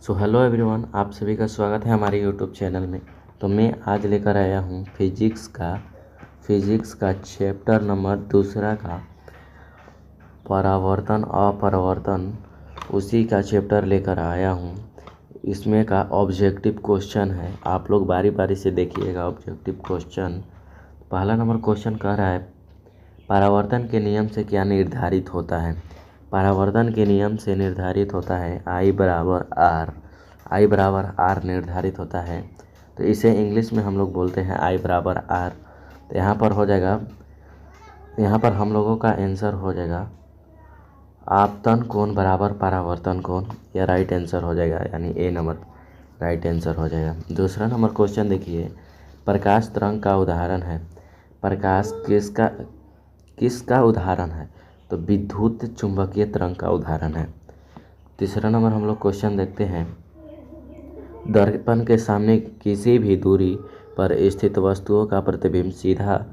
So hello everyone, आप सभी का स्वागत है हमारे यूट्यूब चैनल में। तो मैं आज लेकर आया हूँ फिजिक्स का चैप्टर नंबर दूसरा का परावर्तन अपरावर्तन, उसी का चैप्टर लेकर आया हूँ। इसमें का ऑब्जेक्टिव क्वेश्चन है, आप लोग बारी बारी से देखिएगा। ऑब्जेक्टिव क्वेश्चन पहला नंबर क्वेश्चन कह रहा है, परावर्तन के नियम से क्या निर्धारित होता है। परावर्तन के नियम से निर्धारित होता है I बराबर आर निर्धारित होता है। तो इसे इंग्लिश में हम लोग बोलते हैं I बराबर आर। तो यहाँ पर हो जाएगा, यहाँ पर हम लोगों का आंसर हो जाएगा आपतन कोण बराबर परावर्तन कोण, यह राइट आंसर हो जाएगा, यानी ए नंबर राइट आंसर हो जाएगा। दूसरा नंबर क्वेश्चन देखिए, प्रकाश तरंग का उदाहरण है। प्रकाश किसका उदाहरण है, तो विद्युत चुंबकीय तरंग का उदाहरण है। तीसरा नंबर हम लोग क्वेश्चन देखते हैं, दर्पण के सामने किसी भी दूरी पर स्थित वस्तुओं का प्रतिबिंब सीधा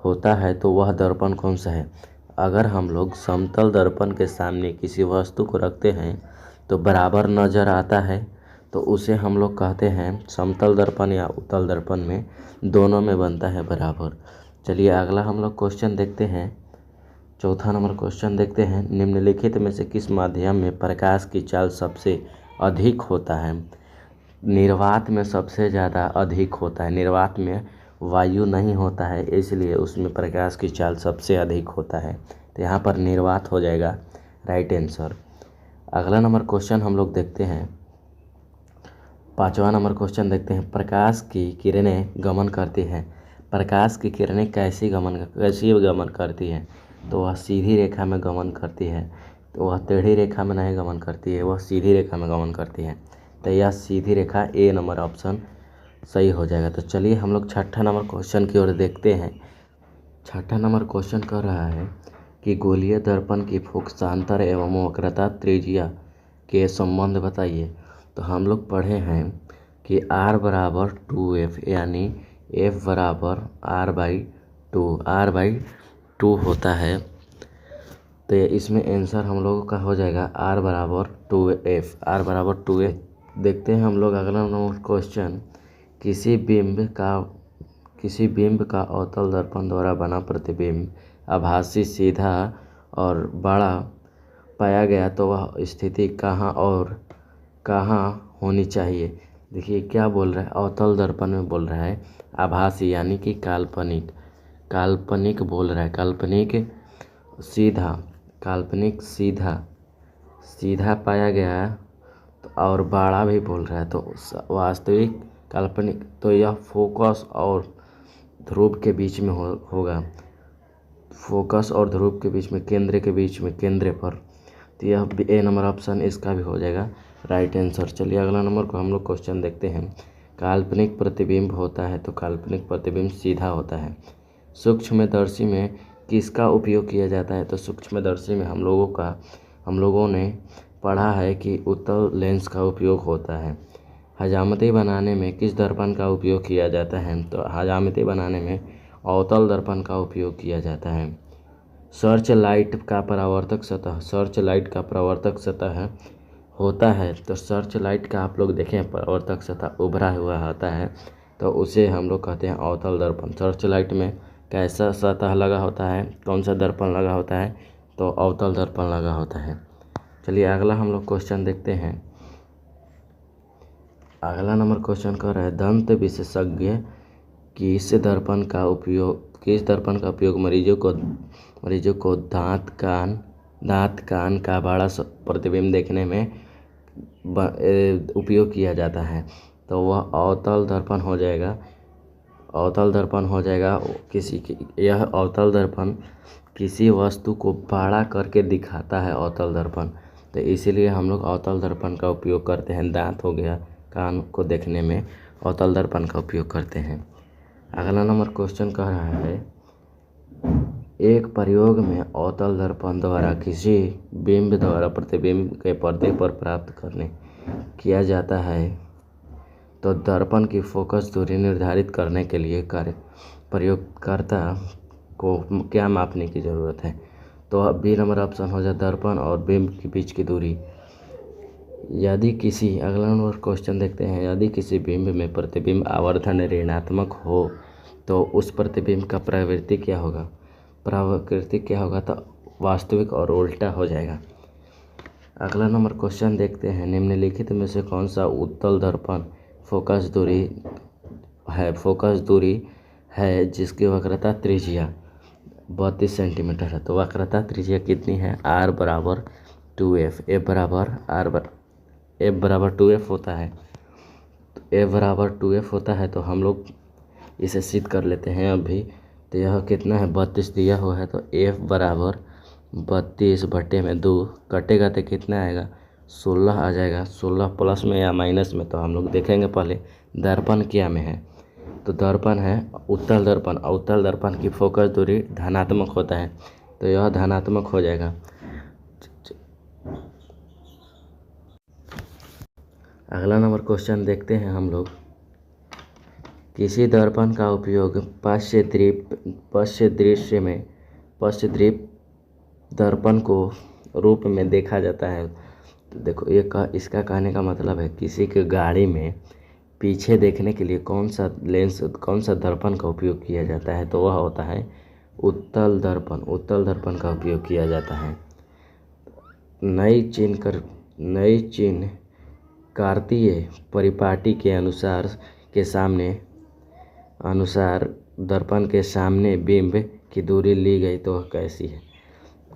होता है तो वह दर्पण कौन सा है। अगर हम लोग समतल दर्पण के सामने किसी वस्तु को रखते हैं तो बराबर नज़र आता है, तो उसे हम लोग कहते हैं समतल दर्पण या उत्तल दर्पण में दोनों में बनता है बराबर। चलिए अगला हम लोग क्वेश्चन देखते हैं। चौथा नंबर क्वेश्चन देखते हैं, निम्नलिखित में से किस माध्यम में प्रकाश की चाल सबसे अधिक होता है। निर्वात में सबसे ज़्यादा अधिक होता है। निर्वात में वायु नहीं होता है, इसलिए उसमें प्रकाश की चाल सबसे अधिक होता है। तो यहाँ पर निर्वात हो जाएगा राइट आंसर। अगला नंबर क्वेश्चन हम लोग देखते हैं, पांचवा नंबर क्वेश्चन देखते हैं, प्रकाश की किरणें गमन करती हैं। प्रकाश की किरणें कैसी गमन करती हैं, तो वह सीधी रेखा में गमन करती है। तो वह टेढ़ी रेखा में नहीं गमन करती है, वह सीधी रेखा में गमन करती है। तो यह सीधी रेखा ए नंबर ऑप्शन सही हो जाएगा। तो चलिए हम लोग छठा नंबर क्वेश्चन की ओर देखते हैं। छठा नंबर क्वेश्चन कर रहा है कि गोलीय दर्पण की फोकसांतर एवं वक्रता त्रिज्या के संबंध बताइए। तो हम लोग पढ़े हैं कि R बराबर 2F, यानी F बराबर R/2 होता है। तो इसमें आंसर हम लोगों का हो जाएगा R बराबर 2F। देखते हैं हम लोग अगला नंबर क्वेश्चन, किसी बिंब का अवतल दर्पण द्वारा बना प्रतिबिंब आभासी सीधा और बड़ा पाया गया तो वह स्थिति कहाँ होनी चाहिए। देखिए क्या बोल रहा है, अवतल दर्पण में बोल रहा है आभासी यानी कि काल्पनिक बोल रहा है। काल्पनिक सीधा पाया गया और बड़ा भी बोल रहा है, तो वास्तविक काल्पनिक, तो यह फोकस और ध्रुव के बीच में होगा। फोकस और ध्रुव के बीच में, केंद्र पर। तो यह ए नंबर ऑप्शन इसका भी हो जाएगा राइट आंसर। चलिए अगला नंबर को हम लोग क्वेश्चन देखते हैं, काल्पनिक प्रतिबिंब होता है तो काल्पनिक प्रतिबिंब सीधा होता है। सूक्ष्मदर्शी में किसका उपयोग किया जाता है, तो सूक्ष्मदर्शी में हम लोगों ने पढ़ा है कि उत्तल लेंस का उपयोग होता है। हजामती बनाने में किस दर्पण का उपयोग किया जाता है, तो हजामती बनाने में अवतल दर्पण का उपयोग किया जाता है। सर्च लाइट का परावर्तक सतह होता है, तो सर्च लाइट का आप लोग देखें परावर्तक सतह उभरा हुआ होता है, तो उसे हम लोग कहते हैं अवतल दर्पण। सर्च लाइट में कैसा सतह लगा होता है, कौन सा दर्पण लगा होता है, तो अवतल दर्पण लगा होता है। चलिए अगला हम लोग क्वेश्चन देखते हैं। अगला नंबर क्वेश्चन कर रहा है, दंत विशेषज्ञ किस दर्पण का उपयोग मरीजों को दांत कान का बड़ा प्रतिबिंब देखने में उपयोग किया जाता है, तो वह अवतल दर्पण हो जाएगा। यह अवतल दर्पण किसी वस्तु को बड़ा करके दिखाता है, अवतल दर्पण। तो इसीलिए हम लोग अवतल दर्पण का उपयोग करते हैं। दांत हो गया, कान को देखने में अवतल दर्पण का उपयोग करते हैं। अगला नंबर क्वेश्चन कह रहा है, एक प्रयोग में अवतल दर्पण द्वारा किसी बिंब द्वारा प्रतिबिंब के पर्दे पर प्राप्त किया जाता है, तो दर्पण की फोकस दूरी निर्धारित करने के लिए प्रयोगकर्ता को क्या मापने की ज़रूरत है, तो बी नंबर ऑप्शन हो जाए दर्पण और बिंब के बीच की दूरी। यदि किसी अगला नंबर क्वेश्चन देखते हैं, यदि किसी बिंब में प्रतिबिंब आवर्धन ऋणात्मक हो तो उस प्रतिबिंब का प्रवृत्ति क्या होगा? प्रवृत्ति क्या होगा? तो वास्तविक और उल्टा हो जाएगा। अगला नंबर क्वेश्चन देखते हैं, निम्नलिखित में से कौन सा उत्तल दर्पण फोकस दूरी है जिसकी वक्रता त्रिज्या 32 सेंटीमीटर है? तो वक्रता त्रिज्या कितनी है? r बराबर 2f, f बराबर 2f होता है। तो f बराबर 2f होता है तो हम लोग इसे सिद्ध कर लेते हैं अभी। तो यह कितना है? 32 दिया हुआ है, तो f बराबर 32/2 कटेगा तो कितना आएगा? 16 आ जाएगा। 16 प्लस में या माइनस में तो हम लोग देखेंगे। पहले दर्पण क्या में है? तो दर्पण है उत्तल दर्पण, और उत्तल दर्पण की फोकस दूरी धनात्मक होता है, तो यह धनात्मक हो जाएगा। अगला नंबर क्वेश्चन देखते हैं हम लोग, किसी दर्पण का उपयोग पश्च दीप दर्पण को रूप में देखा जाता है। तो देखो इसका कहने का मतलब है किसी के गाड़ी में पीछे देखने के लिए कौन सा दर्पण का उपयोग किया जाता है? तो वह होता है उत्तल दर्पण का उपयोग किया जाता है। नई चिन्ह कार्तीय परिपाटी के अनुसार दर्पण के सामने बिंब की दूरी ली गई तो वह कैसी है?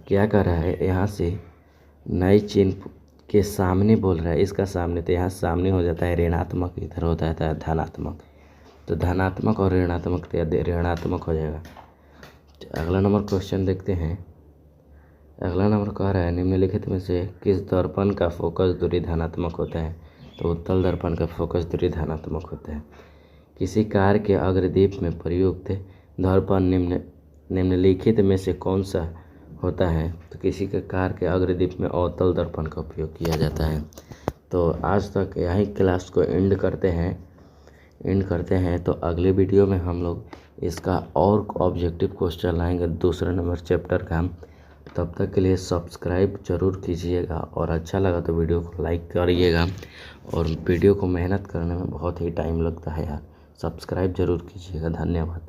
क्या कर रहा है यहाँ से? नई चिन्ह के सामने बोल रहा है, इसका सामने, तो यहाँ सामने हो जाता है ऋणात्मक, इधर होता है धनात्मक। तो धनात्मक और ऋणात्मक हो जाएगा। अगला नंबर क्वेश्चन देखते हैं। अगला नंबर कह रहा है, निम्नलिखित में से किस दर्पण का फोकस दूरी धनात्मक होता है? तो उत्तल दर्पण का फोकस दूरी धनात्मक होता है। किसी कार के अग्रदीप में प्रयुक्त दर्पण निम्नलिखित में से कौन सा होता है? तो किसी के कार के अग्रदीप में अवतल दर्पण का उपयोग किया जाता है। तो आज तक यही क्लास को एंड करते हैं। तो अगले वीडियो में हम लोग इसका और ऑब्जेक्टिव क्वेश्चन लाएंगे दूसरे नंबर चैप्टर का। तब तक के लिए सब्सक्राइब जरूर कीजिएगा, और अच्छा लगा तो वीडियो को लाइक करिएगा। और वीडियो को मेहनत करने में बहुत ही टाइम लगता है यार, सब्सक्राइब जरूर कीजिएगा। धन्यवाद।